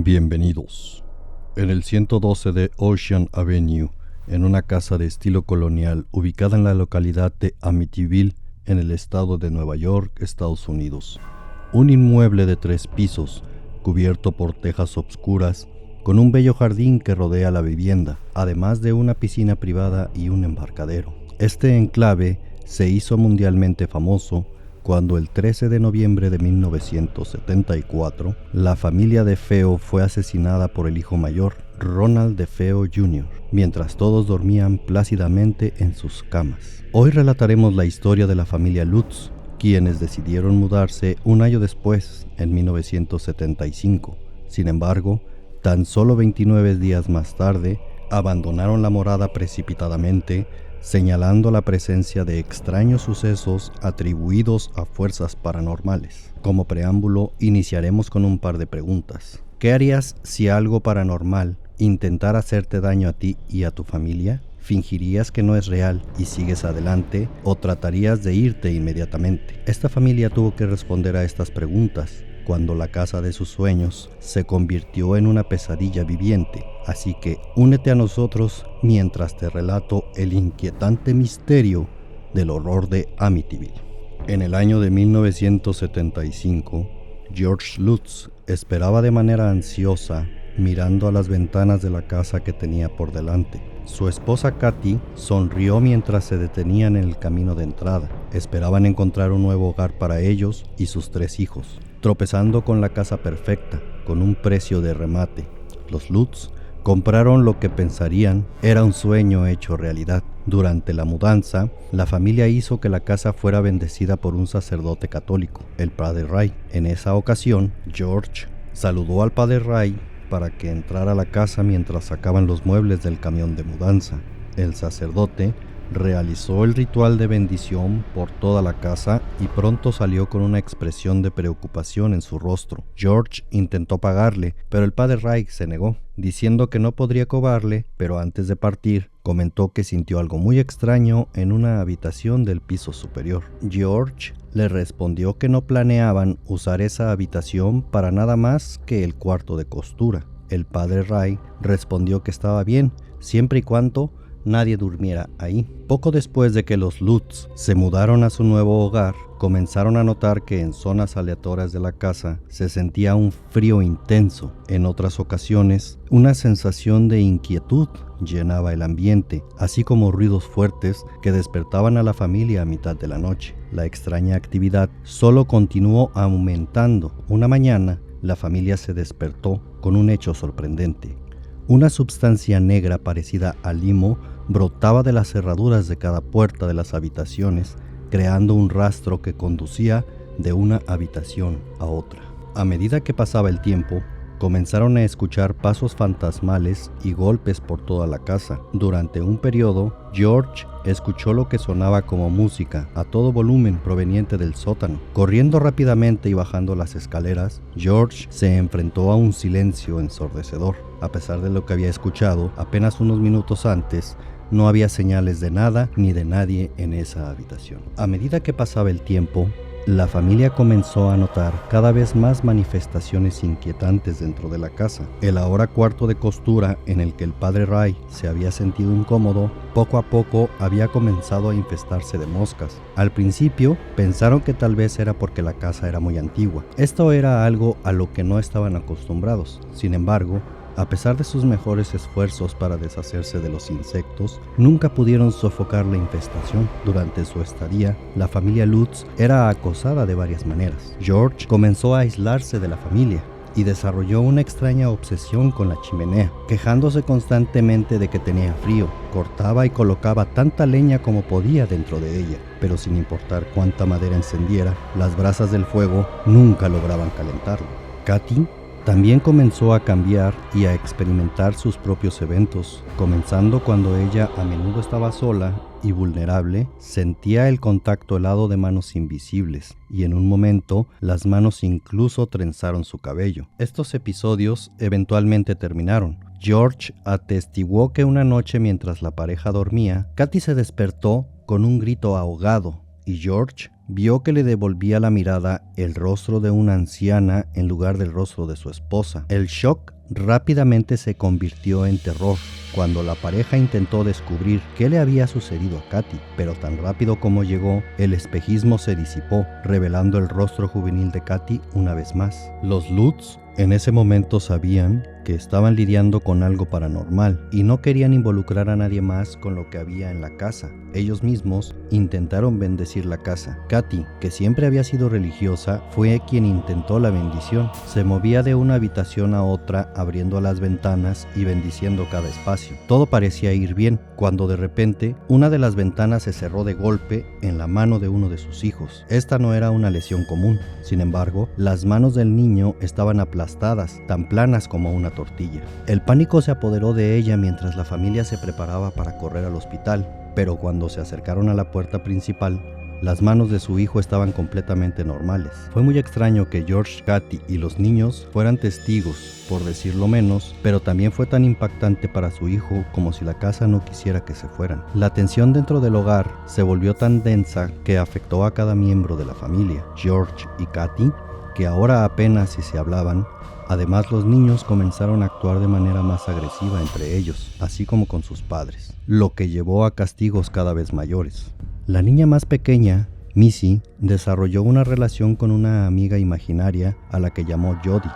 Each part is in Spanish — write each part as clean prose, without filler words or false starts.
Bienvenidos. En el 112 de Ocean Avenue, en una casa de estilo colonial ubicada en la localidad de Amityville, en el estado de Nueva York, Estados Unidos. Un inmueble de 3 pisos, cubierto por tejas obscuras, con un bello jardín que rodea la vivienda, además de una piscina privada y un embarcadero. Este enclave se hizo mundialmente famoso cuando el 13 de noviembre de 1974, la familia DeFeo fue asesinada por el hijo mayor, Ronald DeFeo Jr., mientras todos dormían plácidamente en sus camas. Hoy relataremos la historia de la familia Lutz, quienes decidieron mudarse un año después, en 1975. Sin embargo, tan solo 29 días más tarde, abandonaron la morada precipitadamente, señalando la presencia de extraños sucesos atribuidos a fuerzas paranormales. Como preámbulo, iniciaremos con un par de preguntas. ¿Qué harías si algo paranormal intentara hacerte daño a ti y a tu familia? ¿Fingirías que no es real y sigues adelante o tratarías de irte inmediatamente? Esta familia tuvo que responder a estas preguntas cuando la casa de sus sueños se convirtió en una pesadilla viviente. Así que únete a nosotros mientras te relato el inquietante misterio del horror de Amityville. En el año de 1975, George Lutz esperaba de manera ansiosa, mirando a las ventanas de la casa que tenía por delante. Su esposa Kathy sonrió mientras se detenían en el camino de entrada. Esperaban encontrar un nuevo hogar para ellos y sus 3 hijos, tropezando con la casa perfecta, con un precio de remate. Los Lutz compraron lo que pensarían era un sueño hecho realidad. Durante la mudanza, la familia hizo que la casa fuera bendecida por un sacerdote católico, el Padre Ray. En esa ocasión, George saludó al Padre Ray para que entrara a la casa mientras sacaban los muebles del camión de mudanza. El sacerdote realizó el ritual de bendición por toda la casa y pronto salió con una expresión de preocupación en su rostro. George intentó pagarle, pero el Padre Ray se negó, diciendo que no podría cobrarle, pero antes de partir, comentó que sintió algo muy extraño en una habitación del piso superior. George le respondió que no planeaban usar esa habitación para nada más que el cuarto de costura. El Padre Ray respondió que estaba bien, siempre y cuando nadie durmiera ahí. Poco después de que los Lutz se mudaron a su nuevo hogar, comenzaron a notar que en zonas aleatorias de la casa se sentía un frío intenso. En otras ocasiones, una sensación de inquietud llenaba el ambiente, así como ruidos fuertes que despertaban a la familia a mitad de la noche. La extraña actividad solo continuó aumentando. Una mañana, la familia se despertó con un hecho sorprendente. Una sustancia negra parecida a limo brotaba de las cerraduras de cada puerta de las habitaciones, creando un rastro que conducía de una habitación a otra. A medida que pasaba el tiempo, comenzaron a escuchar pasos fantasmales y golpes por toda la casa. Durante un periodo, George escuchó lo que sonaba como música a todo volumen proveniente del sótano. Corriendo rápidamente y bajando las escaleras, George se enfrentó a un silencio ensordecedor. A pesar de lo que había escuchado apenas unos minutos antes, no había señales de nada ni de nadie en esa habitación. A medida que pasaba el tiempo, la familia comenzó a notar cada vez más manifestaciones inquietantes dentro de la casa. El ahora cuarto de costura en el que el Padre Ray se había sentido incómodo, poco a poco había comenzado a infestarse de moscas. Al principio pensaron que tal vez era porque la casa era muy antigua. Esto era algo a lo que no estaban acostumbrados. Sin embargo, a pesar de sus mejores esfuerzos para deshacerse de los insectos, nunca pudieron sofocar la infestación. Durante su estadía, la familia Lutz era acosada de varias maneras. George comenzó a aislarse de la familia y desarrolló una extraña obsesión con la chimenea, quejándose constantemente de que tenía frío. Cortaba y colocaba tanta leña como podía dentro de ella, pero sin importar cuánta madera encendiera, las brasas del fuego nunca lograban calentarlo. Kathy también comenzó a cambiar y a experimentar sus propios eventos, comenzando cuando ella a menudo estaba sola y vulnerable, sentía el contacto helado de manos invisibles, y en un momento las manos incluso trenzaron su cabello. Estos episodios eventualmente terminaron. George atestiguó que una noche mientras la pareja dormía, Kathy se despertó con un grito ahogado y George vio que le devolvía la mirada el rostro de una anciana en lugar del rostro de su esposa. El shock rápidamente se convirtió en terror cuando la pareja intentó descubrir qué le había sucedido a Katy, pero tan rápido como llegó, el espejismo se disipó, revelando el rostro juvenil de Katy una vez más. Los Lutz en ese momento sabían que estaban lidiando con algo paranormal y no querían involucrar a nadie más con lo que había en la casa. Ellos mismos intentaron bendecir la casa. Katy, que siempre había sido religiosa, fue quien intentó la bendición. Se movía de una habitación a otra, abriendo las ventanas y bendiciendo cada espacio. Todo parecía ir bien, cuando de repente una de las ventanas se cerró de golpe en la mano de uno de sus hijos. Esta no era una lesión común. Sin embargo, las manos del niño estaban aplastadas, tan planas como una tortilla. El pánico se apoderó de ella mientras la familia se preparaba para correr al hospital, pero cuando se acercaron a la puerta principal, las manos de su hijo estaban completamente normales. Fue muy extraño que George, Katy y los niños fueran testigos, por decirlo menos, pero también fue tan impactante para su hijo como si la casa no quisiera que se fueran. La tensión dentro del hogar se volvió tan densa que afectó a cada miembro de la familia. George y Katy, que ahora apenas si se hablaban. Además, los niños comenzaron a actuar de manera más agresiva entre ellos, así como con sus padres, lo que llevó a castigos cada vez mayores. La niña más pequeña, Missy, desarrolló una relación con una amiga imaginaria a la que llamó Jody.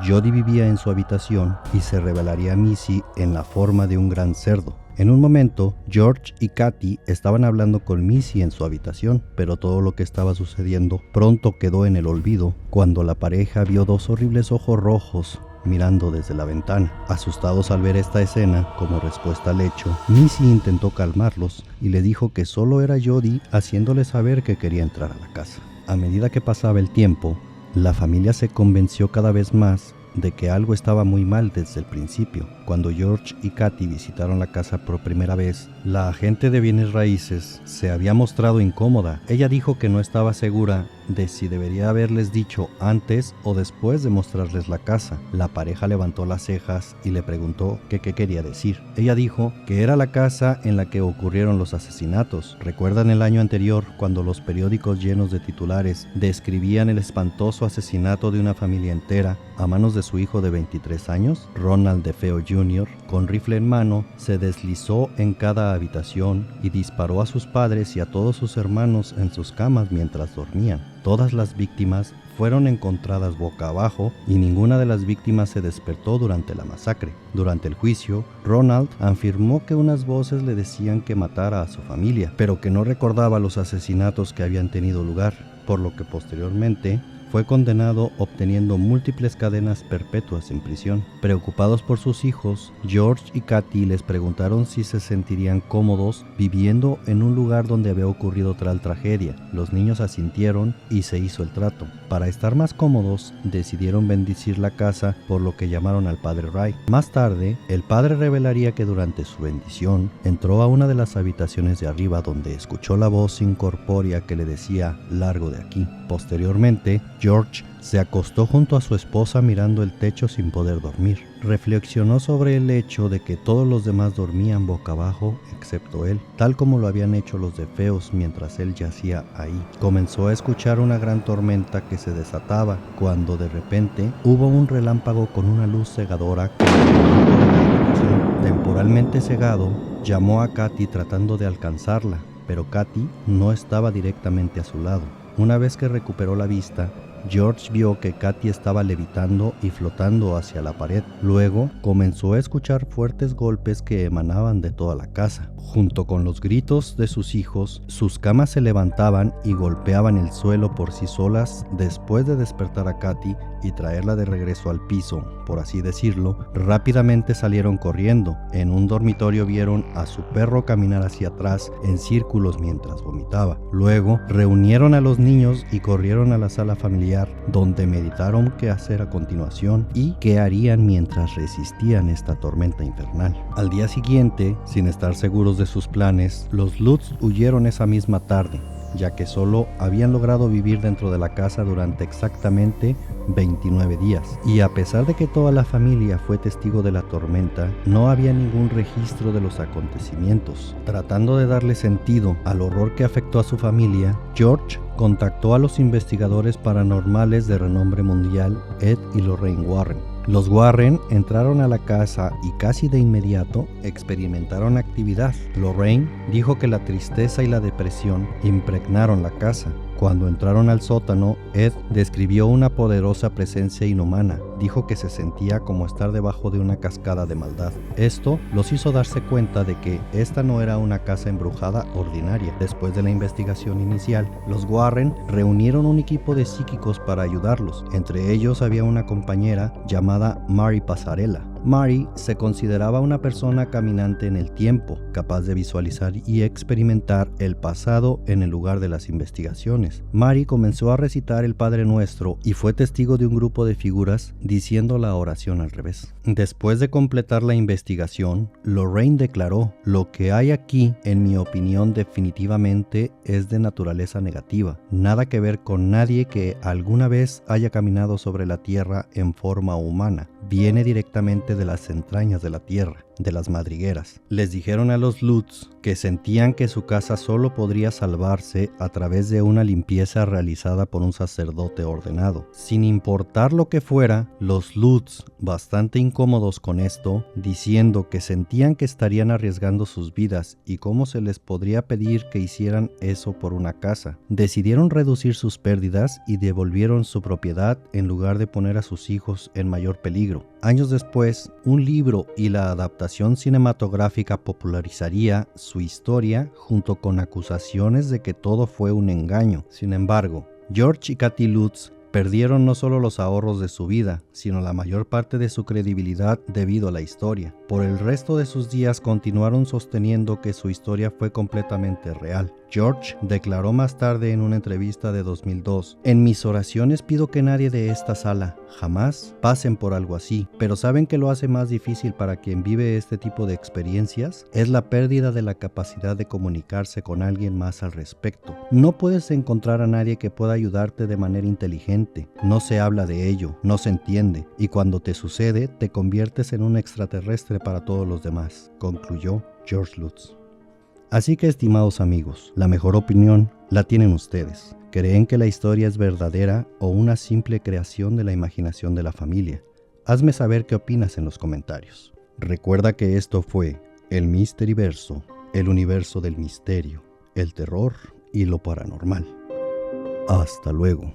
Jody vivía en su habitación y se revelaría a Missy en la forma de un gran cerdo. En un momento, George y Katy estaban hablando con Missy en su habitación, pero todo lo que estaba sucediendo pronto quedó en el olvido cuando la pareja vio dos horribles ojos rojos mirando desde la ventana. Asustados al ver esta escena, como respuesta al hecho, Missy intentó calmarlos y le dijo que solo era Jody haciéndole saber que quería entrar a la casa. A medida que pasaba el tiempo, la familia se convenció cada vez más de que algo estaba muy mal desde el principio. Cuando George y Katy visitaron la casa por primera vez, la agente de bienes raíces se había mostrado incómoda. Ella dijo que no estaba segura de si debería haberles dicho antes o después de mostrarles la casa. La pareja levantó las cejas y le preguntó qué quería decir. Ella dijo que era la casa en la que ocurrieron los asesinatos. ¿Recuerdan el año anterior cuando los periódicos llenos de titulares describían el espantoso asesinato de una familia entera a manos de su hijo de 23 años? Ronald DeFeo Jr., con rifle en mano, se deslizó en cada habitación y disparó a sus padres y a todos sus hermanos en sus camas mientras dormían. Todas las víctimas fueron encontradas boca abajo y ninguna de las víctimas se despertó durante la masacre. Durante el juicio, Ronald afirmó que unas voces le decían que matara a su familia, pero que no recordaba los asesinatos que habían tenido lugar, por lo que posteriormente fue condenado obteniendo múltiples cadenas perpetuas en prisión. Preocupados por sus hijos, George y Katy les preguntaron si se sentirían cómodos viviendo en un lugar donde había ocurrido tal tragedia. Los niños asintieron y se hizo el trato. Para estar más cómodos, decidieron bendecir la casa, por lo que llamaron al padre Ray. Más tarde, el padre revelaría que durante su bendición entró a una de las habitaciones de arriba donde escuchó la voz incorpórea que le decía "largo de aquí". Posteriormente, George se acostó junto a su esposa mirando el techo sin poder dormir. Reflexionó sobre el hecho de que todos los demás dormían boca abajo excepto él, tal como lo habían hecho los DeFeos mientras él yacía ahí. Comenzó a escuchar una gran tormenta que se desataba cuando de repente hubo un relámpago con una luz cegadora que temporalmente cegado, llamó a Katy tratando de alcanzarla, pero Katy no estaba directamente a su lado. Una vez que recuperó la vista, George vio que Katy estaba levitando y flotando hacia la pared. Luego comenzó a escuchar fuertes golpes que emanaban de toda la casa. Junto con los gritos de sus hijos, sus camas se levantaban y golpeaban el suelo por sí solas. Después de despertar a Katy y traerla de regreso al piso, por así decirlo, rápidamente salieron corriendo. En un dormitorio vieron a su perro caminar hacia atrás en círculos mientras vomitaba. Luego reunieron a los niños y corrieron a la sala familiar, donde meditaron qué hacer a continuación y qué harían mientras resistían esta tormenta infernal. Al día siguiente, sin estar seguros de sus planes, los Lutz huyeron esa misma tarde. ya que solo habían logrado vivir dentro de la casa durante exactamente 29 días. Y a pesar de que toda la familia fue testigo de la tormenta, no había ningún registro de los acontecimientos. Tratando de darle sentido al horror que afectó a su familia, George contactó a los investigadores paranormales de renombre mundial Ed y Lorraine Warren. Los Warren entraron a la casa y casi de inmediato experimentaron actividad. Lorraine dijo que la tristeza y la depresión impregnaron la casa. Cuando entraron al sótano, Ed describió una poderosa presencia inhumana. Dijo que se sentía como estar debajo de una cascada de maldad. Esto los hizo darse cuenta de que esta no era una casa embrujada ordinaria. Después de la investigación inicial, los Warren reunieron un equipo de psíquicos para ayudarlos. Entre ellos había una compañera llamada Mary Pasarella. Mary se consideraba una persona caminante en el tiempo, capaz de visualizar y experimentar el pasado en el lugar de las investigaciones. Mary comenzó a recitar el Padre Nuestro y fue testigo de un grupo de figuras diciendo la oración al revés. Después de completar la investigación, Lorraine declaró: "Lo que hay aquí, en mi opinión, definitivamente es de naturaleza negativa. Nada que ver con nadie que alguna vez haya caminado sobre la tierra en forma humana. Viene directamente de las entrañas de la tierra, de las madrigueras". Les dijeron a los Lutz que sentían que su casa solo podría salvarse a través de una limpieza realizada por un sacerdote ordenado. Sin importar lo que fuera, los Lutz, bastante incómodos con esto, diciendo que sentían que estarían arriesgando sus vidas y cómo se les podría pedir que hicieran eso por una casa, decidieron reducir sus pérdidas y devolvieron su propiedad en lugar de poner a sus hijos en mayor peligro. Años después, un libro y la adaptación cinematográfica popularizaría su historia junto con acusaciones de que todo fue un engaño. Sin embargo, George y Kathy Lutz perdieron no solo los ahorros de su vida, sino la mayor parte de su credibilidad debido a la historia. Por el resto de sus días continuaron sosteniendo que su historia fue completamente real. George declaró más tarde en una entrevista de 2002: "En mis oraciones pido que nadie de esta sala jamás pasen por algo así, pero ¿saben qué lo hace más difícil para quien vive este tipo de experiencias? Es la pérdida de la capacidad de comunicarse con alguien más al respecto. No puedes encontrar a nadie que pueda ayudarte de manera inteligente, no se habla de ello, no se entiende, y cuando te sucede, te conviertes en un extraterrestre para todos los demás", concluyó George Lutz. Así que, estimados amigos, la mejor opinión la tienen ustedes. ¿Creen que la historia es verdadera o una simple creación de la imaginación de la familia? Hazme saber qué opinas en los comentarios. Recuerda que esto fue el Misteryverso, el universo del misterio, el terror y lo paranormal. Hasta luego.